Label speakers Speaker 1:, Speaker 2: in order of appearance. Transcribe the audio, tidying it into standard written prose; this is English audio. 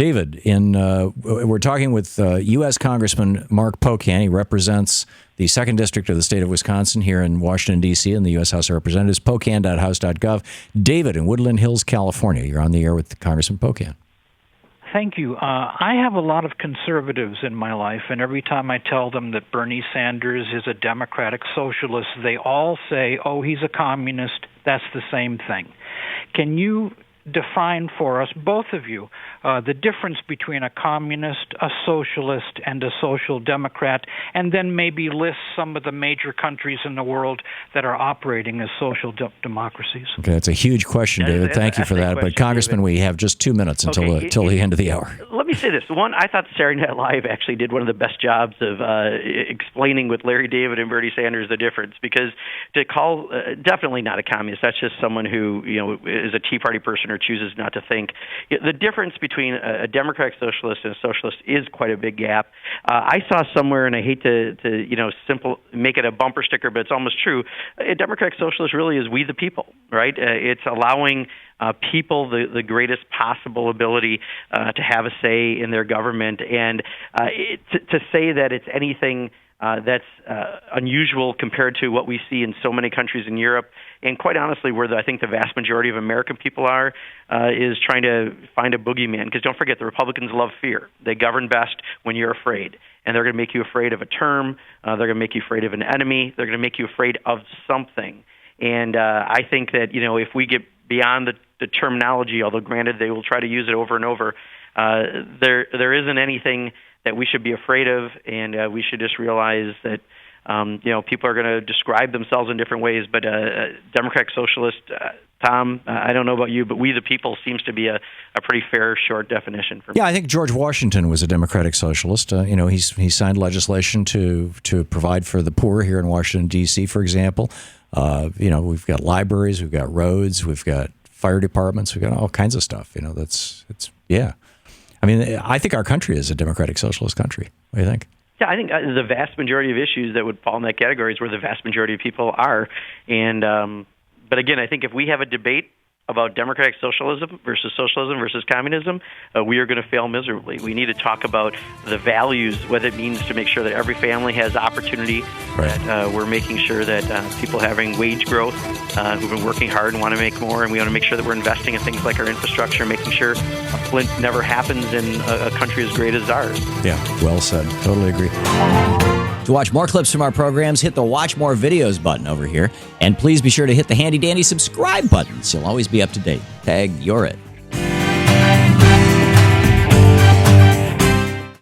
Speaker 1: David, we're talking with U.S. Congressman Mark Pocan. He represents the 2nd District of the state of Wisconsin here in Washington, D.C. in the U.S. House of Representatives, pocan.house.gov. David in Woodland Hills, California. You're on the air with Congressman Pocan.
Speaker 2: Thank you. I have a lot of conservatives in my life, and every time I tell them that Bernie Sanders is a democratic socialist, they all say, oh, he's a communist. That's the same thing. Can you define for us, both of you, the difference between a communist, a socialist, and a social democrat, and then maybe list some of the major countries in the world that are operating as social democracies?
Speaker 1: Okay, that's a huge question, David. Thank you for that. But, Congressman, David, we have just 2 minutes until the end of the hour.
Speaker 3: Let me say this. One, I thought Saturday Night Live actually did one of the best jobs of explaining with Larry David and Bernie Sanders the difference, because to call definitely not a communist, that's just someone who is a Tea Party person or chooses not to think. The difference between a democratic socialist and a socialist is quite a big gap. I saw somewhere, and I hate to make it a bumper sticker, but it's almost true. A democratic socialist really is we the people, right? It's allowing people the greatest possible ability to have a say in their government, and to say that it's anything that's unusual compared to what we see in so many countries in Europe, and quite honestly, where I think the vast majority of American people are, is trying to find a boogeyman. Because don't forget, the Republicans love fear. They govern best when you're afraid, and they're going to make you afraid of a term. They're going to make you afraid of an enemy. They're going to make you afraid of something. And I think that if we get beyond the terminology, although granted they will try to use it over and over, there isn't anything that we should be afraid of, and we should just realize that people are going to describe themselves in different ways. But democratic socialist, Tom, I don't know about you, but we the people seems to be a pretty fair, short definition for me.
Speaker 1: Yeah, I think George Washington was a democratic socialist. He signed legislation to provide for the poor here in Washington, D.C., for example. We've got libraries, we've got roads, we've got fire departments, we've got all kinds of stuff. Yeah. I mean, I think our country is a democratic socialist country. What do you think?
Speaker 3: Yeah, I think the vast majority of issues that would fall in that category is where the vast majority of people are. And but again, I think if we have a debate about democratic socialism versus communism, we are going to fail miserably. We need to talk about the values, what it means to make sure that every family has opportunity, right. That we're making sure that people having wage growth, who've been working hard and want to make more, and we want to make sure that we're investing in things like our infrastructure, making sure a flint never happens in a country as great as ours.
Speaker 1: Yeah, well said. Totally agree. To watch more clips from our programs, hit the Watch More Videos button over here. And please be sure to hit the handy-dandy subscribe button so you'll always be up to date. Tag, you're it.